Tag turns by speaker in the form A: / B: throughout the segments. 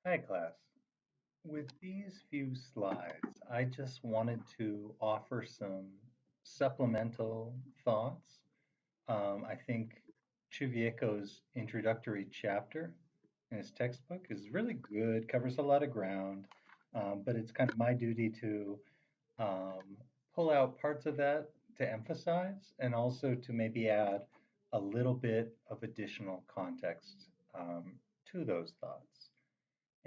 A: Hi, class. With these few slides, I just wanted to offer some supplemental thoughts. I think Chuvieco's introductory chapter in his textbook is really good, covers a lot of ground, but it's kind of my duty to um, pull out parts of that to emphasize and also to maybe add a little bit of additional context to those thoughts.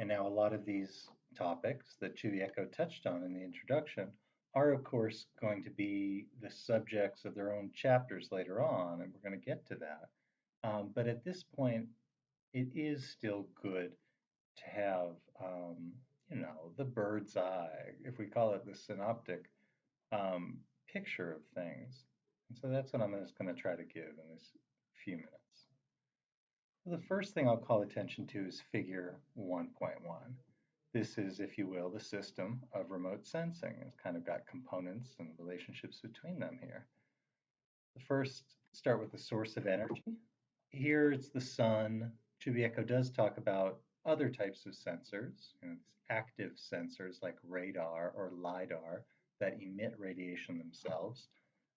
A: And now a lot of these topics that Chuvieco touched on in the introduction are, of course, going to be the subjects of their own chapters later on, and we're going to get to that. But at this point, it is still good to have, um, the bird's eye, if we call it the synoptic um, picture of things. And so that's what I'm just going to try to give in this few minutes. Well, the first thing I'll call attention to is figure 1.1. This is, if you will, the system of remote sensing. It's kind of got components and relationships between them here. The first, start with the source of energy. Here it's the sun. Chuvieco does talk about other types of sensors, active sensors like radar or LIDAR that emit radiation themselves.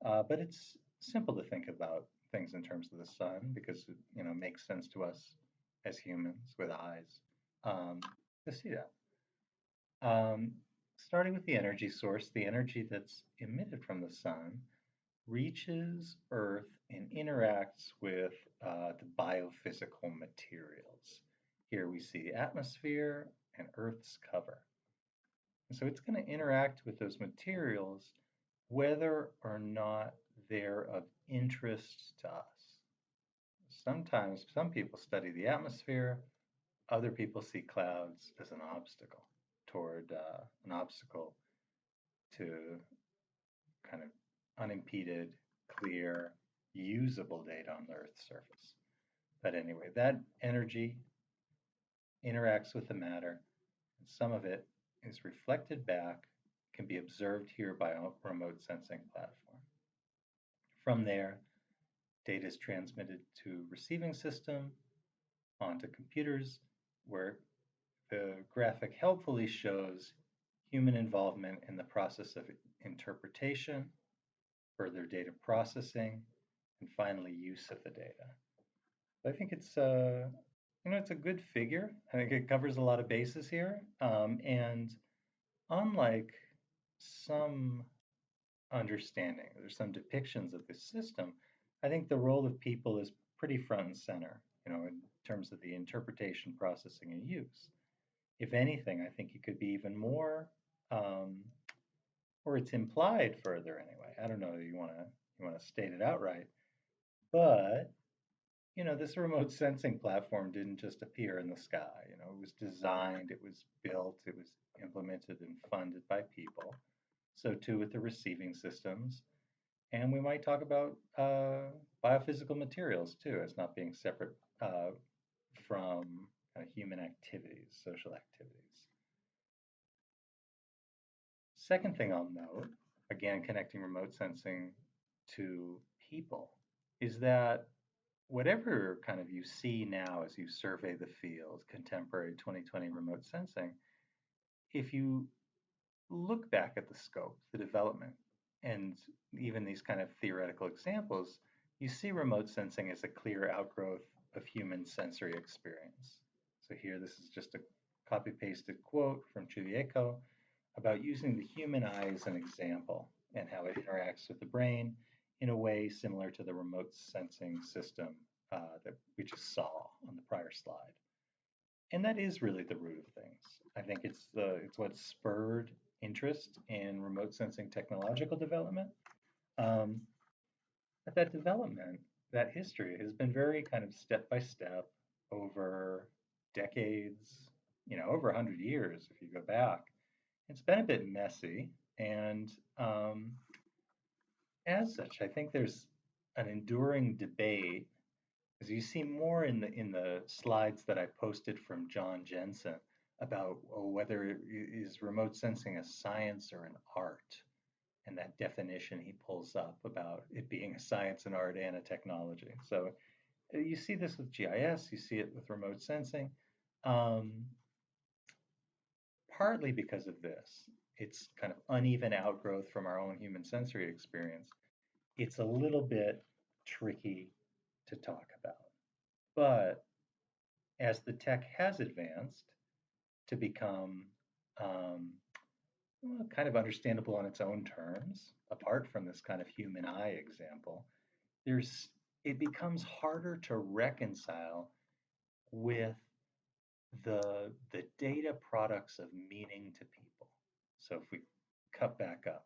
A: But it's simple to think about things in terms of the sun because it makes sense to us as humans with eyes um, to see that. Um, Starting with the energy source, the energy that's emitted from the sun reaches Earth and interacts with the biophysical materials. Here we see the atmosphere and Earth's cover. And so it's going to interact with those materials whether or not they're of interest to us. Sometimes some people study the atmosphere, other people see clouds as an obstacle toward an obstacle to kind of unimpeded, clear, usable data on the Earth's surface. But anyway, that energy interacts with the matter, and some of it is reflected back, can be observed here by a remote sensing platform. From there, data is transmitted to receiving system, onto computers, where the graphic helpfully shows human involvement in the process of interpretation, further data processing, and finally use of the data. I think it's a good figure. I think it covers a lot of bases here. And unlike some understanding, there's some depictions of this system, I think the role of people is pretty front and center, in terms of the interpretation, processing, and use. If anything, I think it could be even more, um, or it's implied further anyway. I don't know if you want to state it outright, but this remote sensing platform didn't just appear in the sky. It was designed, it was built, it was implemented and funded by people. So too with the receiving systems. And we might talk about biophysical materials too as not being separate from human activities, social activities. Second thing I'll note, again, connecting remote sensing to people, is that whatever kind of you see now as you survey the field, contemporary 2020 remote sensing, if you look back at the scope, the development, and even these kind of theoretical examples, you see remote sensing as a clear outgrowth of human sensory experience. So here, this is just a copy-pasted quote from Chuvieco about using the human eye as an example and how it interacts with the brain in a way similar to the remote sensing system that we just saw on the prior slide. And that is really the root of things. I think it's what spurred interest in remote sensing technological development. Um, but that development, that history, has been very kind of step by step over decades, over 100 years if you go back. It's been a bit messy, and as such, I think there's an enduring debate, as you see more in the slides that I posted from John Jensen about whether is remote sensing a science or an art, and that definition he pulls up about it being a science, an art, and a technology. So you see this with GIS, you see it with remote sensing. Um, partly because of this. It's kind of uneven outgrowth from our own human sensory experience. It's a little bit tricky to talk about. But as the tech has advanced to become um, well, kind of understandable on its own terms, apart from this kind of human eye example, there's it becomes harder to reconcile with the data products of meaning to people. So if we cut back up,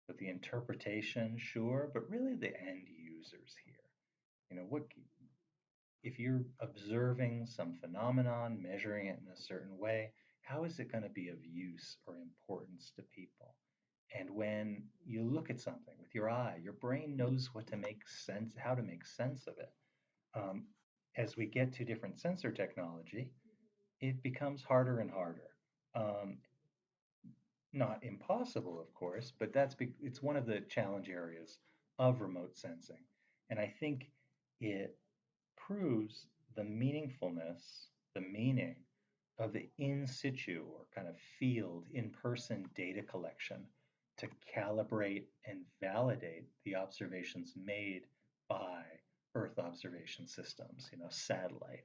A: with the interpretation, sure, but really the end users here. What if you're observing some phenomenon, measuring it in a certain way, how is it going to be of use or importance to people? And when you look at something with your eye, your brain knows what to make sense, how to make sense of it. Um, as we get to different sensor technology, it becomes harder and harder. Um, Not impossible, of course, but it's one of the challenge areas of remote sensing. And I think it proves the meaningfulness, the meaning of the in situ or kind of field, in person data collection to calibrate and validate the observations made by Earth observation systems, satellite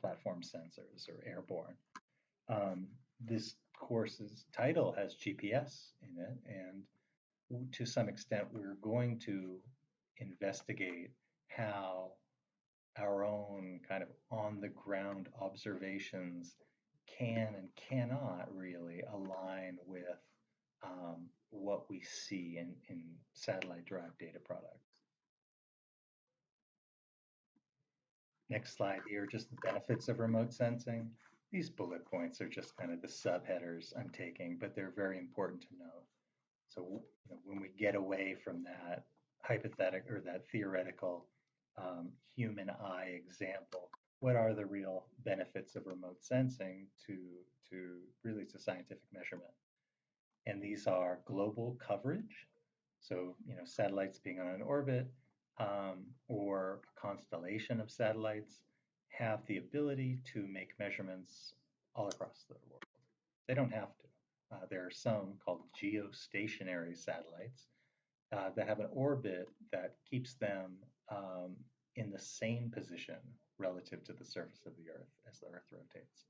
A: platform sensors or airborne. This course's title has GPS in it, and to some extent, we're going to investigate how our own kind of on the ground observations can and cannot really align with what we see in satellite derived data products. Next slide here, just the benefits of remote sensing. These bullet points are just kind of the subheaders I'm taking, but they're very important to know. So when we get away from that hypothetical or that theoretical human eye example, what are the real benefits of remote sensing to really to scientific measurement? And these are global coverage. So satellites being on an orbit or a constellation of satellites have the ability to make measurements all across the world. They don't have to. There are some called geostationary satellites that have an orbit that keeps them in the same position relative to the surface of the Earth as the Earth rotates.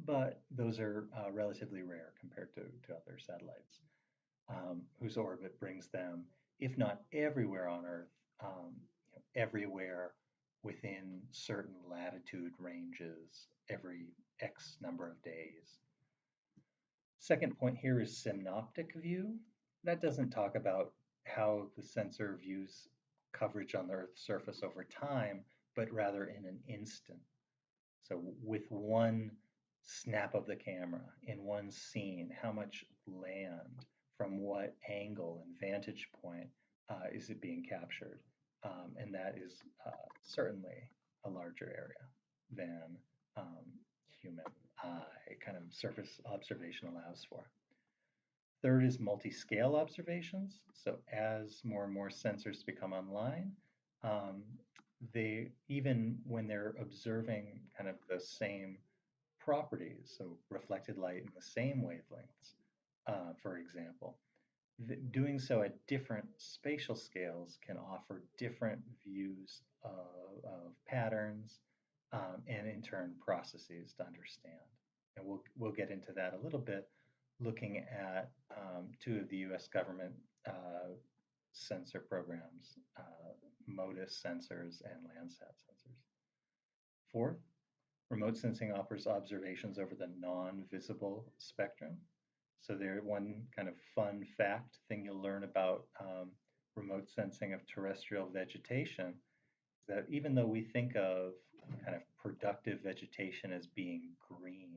A: But those are relatively rare compared to other satellites whose orbit brings them, if not everywhere on Earth, everywhere within certain latitude ranges every X number of days. Second point here is synoptic view. That doesn't talk about how the sensor views coverage on the Earth's surface over time, but rather in an instant. So with one snap of the camera in one scene, how much land from what angle and vantage point is it being captured? And that is certainly a larger area than human eye kind of surface observation allows for. Third is multi-scale observations. So as more and more sensors become online, um, they even when they're observing kind of the same properties, so reflected light in the same wavelengths, for example, doing so at different spatial scales can offer different views of patterns and in turn processes to understand. And we'll get into that a little bit, looking at two of the U.S. government sensor programs, MODIS sensors and Landsat sensors. Fourth, remote sensing offers observations over the non-visible spectrum. So there, one kind of fun fact thing you'll learn about remote sensing of terrestrial vegetation is that even though we think of kind of productive vegetation as being green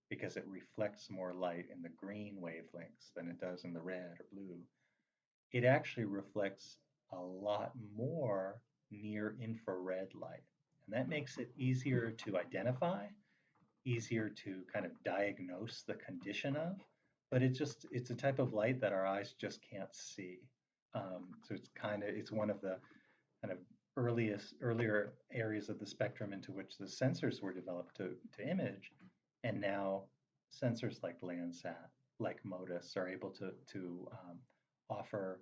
A: because it reflects more light in the green wavelengths than it does in the red or blue, it actually reflects a lot more near infrared light. And that makes it easier to identify, easier to kind of diagnose the condition of, but it's a type of light that our eyes just can't see. So it's one of the kind of earlier areas of the spectrum into which the sensors were developed to image, and now sensors like Landsat, like MODIS, are able to offer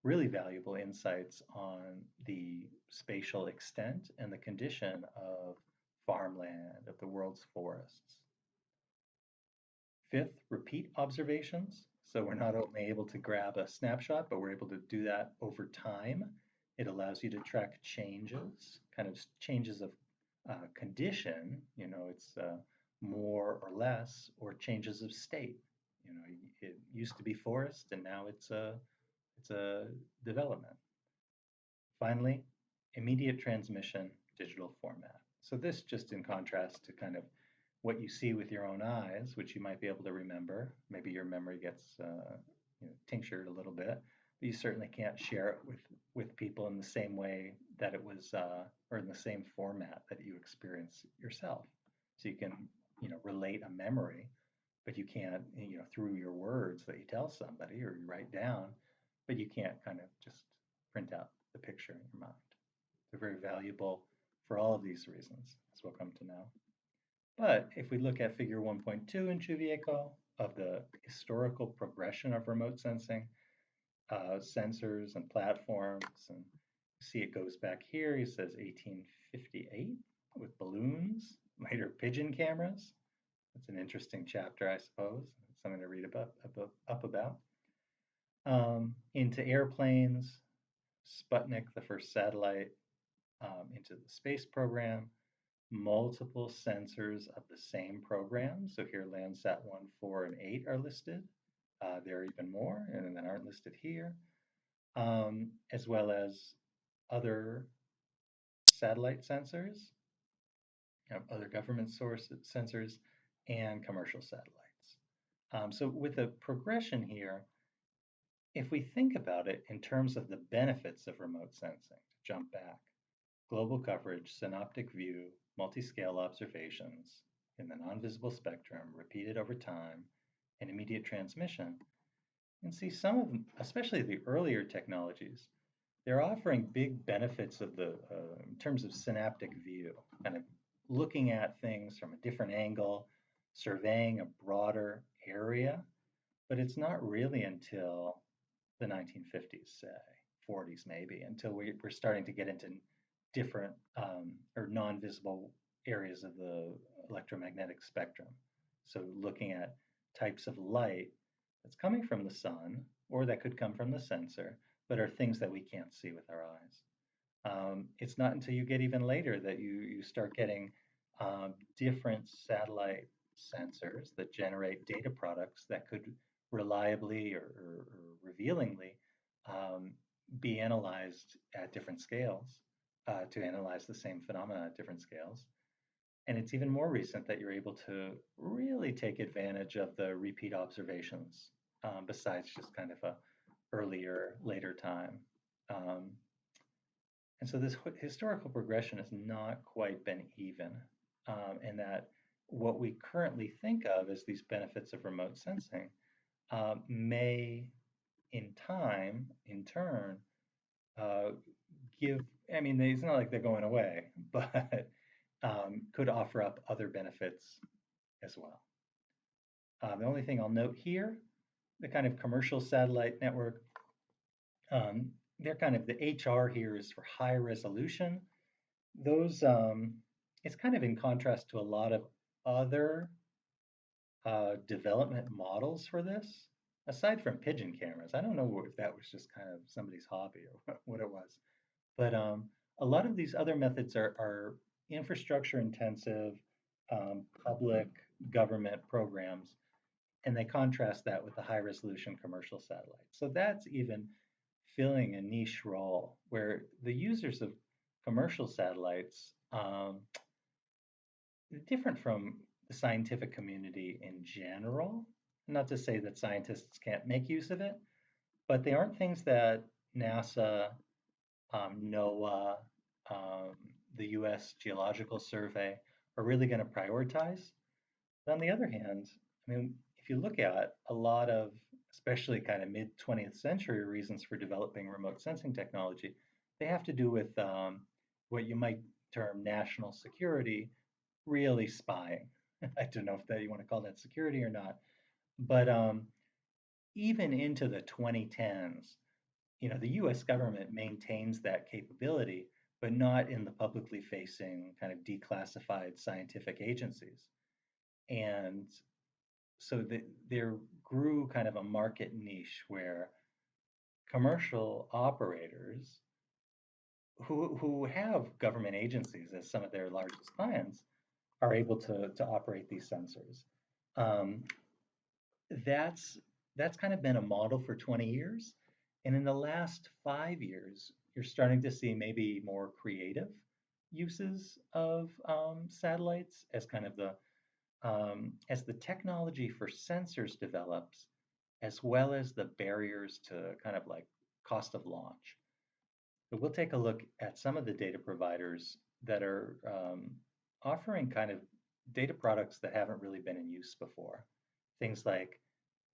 A: really valuable insights on the spatial extent and the condition of farmland, of the world's forests. Fifth, repeat observations. So we're not only able to grab a snapshot, but we're able to do that over time. It allows you to track changes, kind of changes of condition, it's more or less, or changes of state. It used to be forest and now it's a development. Finally, immediate transmission, digital format. So this just in contrast to kind of what you see with your own eyes, which you might be able to remember. Maybe your memory gets tinctured a little bit, but you certainly can't share it with people in the same way that it was, or in the same format that you experience yourself. So you can, relate a memory, but you can't, through your words that you tell somebody or you write down, but you can't kind of just print out the picture in your mind. They're very valuable for all of these reasons, as we'll come to know. But if we look at figure 1.2 in Chuvieco of the historical progression of remote sensing, sensors and platforms, and see it goes back here, he says 1858 with balloons, later pigeon cameras. That's an interesting chapter, I suppose. It's something to read up about. Into airplanes, Sputnik, the first satellite, into the space program, multiple sensors of the same program. So here Landsat 1, 4, and 8 are listed. There are even more, and then aren't listed here, as well as other satellite sensors, other government source sensors, and commercial satellites. So with the progression here, if we think about it in terms of the benefits of remote sensing, to jump back, global coverage, synoptic view, multi-scale observations in the non-visible spectrum, repeated over time, and immediate transmission, and see some of them, especially the earlier technologies, they're offering big benefits of in terms of synaptic view, kind of looking at things from a different angle, surveying a broader area, but it's not really until the 1950s, say, 40s maybe, until we're starting to get into different or non-visible areas of the electromagnetic spectrum. So looking at types of light that's coming from the sun or that could come from the sensor, but are things that we can't see with our eyes. It's not until you get even later that you start getting different satellite sensors that generate data products that could reliably or revealingly um, be analyzed at different scales to analyze the same phenomena at different scales. And it's even more recent that you're able to really take advantage of the repeat observations, besides just kind of a earlier, later time. Um, and so this historical progression has not quite been even, and that what we currently think of as these benefits of remote sensing may, in time, in turn, uh, give, I mean, it's not like they're going away, but could offer up other benefits as well. The only thing I'll note here, the kind of commercial satellite network, um, they're kind of the HR here is for high resolution. Those, it's kind of in contrast to a lot of other development models for this, aside from pigeon cameras. I don't know if that was just kind of somebody's hobby or what it was, but a lot of these other methods are infrastructure intensive, public government programs, and they contrast that with the high resolution commercial satellites. So that's even filling a niche role where the users of commercial satellites, different from the scientific community in general. Not to say that scientists can't make use of it, but they aren't things that NASA, NOAA, um, the US Geological Survey are really going to prioritize. But on the other hand, I mean, if you look at a lot of, especially kind of mid 20th century reasons for developing remote sensing technology, they have to do with what you might term national security, really spying. I don't know if that you want to call that security or not, but even into the 2010s, the U.S. government maintains that capability, but not in the publicly facing kind of declassified scientific agencies. And so there grew kind of a market niche where commercial operators who have government agencies as some of their largest clients are able to operate these sensors. Um, that's that's kind of been a model for 20 years. And in the last 5 years, you're starting to see maybe more creative uses of satellites as kind of as the technology for sensors develops, as well as the barriers to kind of like cost of launch. So we'll take a look at some of the data providers that are offering kind of data products that haven't really been in use before. Things like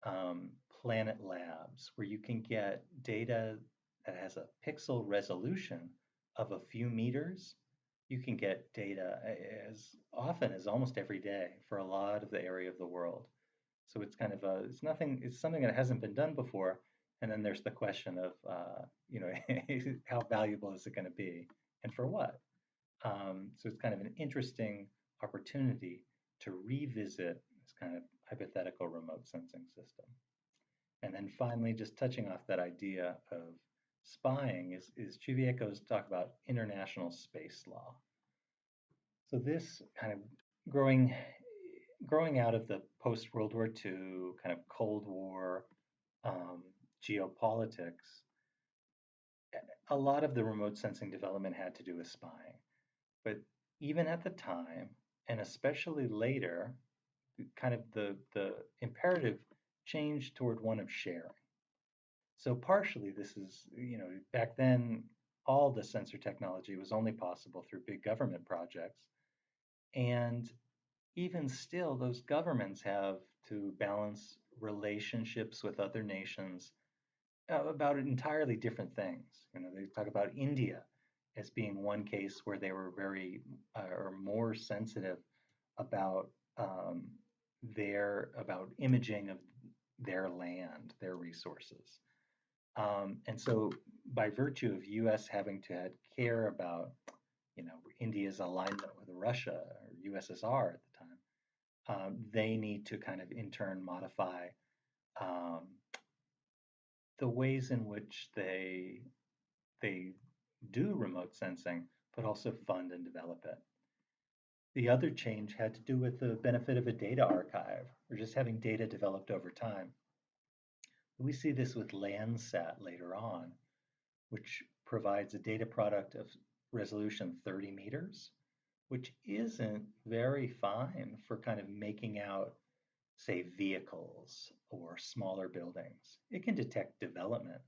A: um, Planet Labs, where you can get data that has a pixel resolution of a few meters. You can get data as often as almost every day for a lot of the area of the world. So it's kind of it's something that hasn't been done before. And then there's the question of, how valuable is it going to be and for what? So it's kind of an interesting opportunity to revisit this kind of hypothetical remote sensing system. And then finally, just touching off that idea of spying is Chuvieco's talk about international space law. So this kind of growing growing out of the post World War II kind of Cold War um, geopolitics, a lot of the remote sensing development had to do with spying. But even at the time, and especially later, kind of the imperative changed toward one of sharing. So partially this is, back then all the sensor technology was only possible through big government projects. And even still, those governments have to balance relationships with other nations about entirely different things. They talk about India as being one case where they were very or more sensitive about about imaging of their land, their resources. And so, by virtue of U.S. having to care about, India's alignment with Russia or USSR at the time, they need to kind of in turn modify um, the ways in which they do remote sensing, but also fund and develop it. The other change had to do with the benefit of a data archive or just having data developed over time. We see this with Landsat later on, which provides a data product of resolution 30 meters, which isn't very fine for kind of making out, say, vehicles or smaller buildings. It can detect development,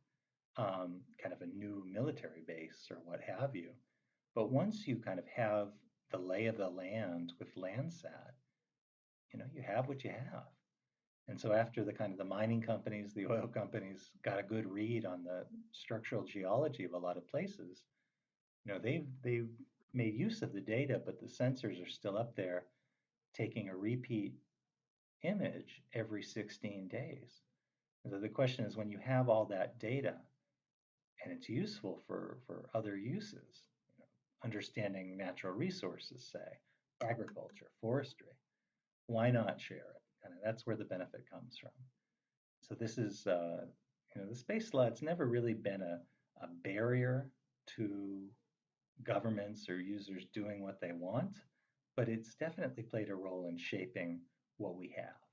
A: kind of a new military base or what have you. But once you kind of have the lay of the land with Landsat, you have what you have. And so after the kind of the mining companies, the oil companies got a good read on the structural geology of a lot of places, they've made use of the data, but the sensors are still up there taking a repeat image every 16 days. And so the question is when you have all that data and it's useful for other uses, understanding natural resources, say, agriculture, forestry, why not share it? And that's where the benefit comes from. So this is, the space slot's never really been a barrier to governments or users doing what they want, but it's definitely played a role in shaping what we have.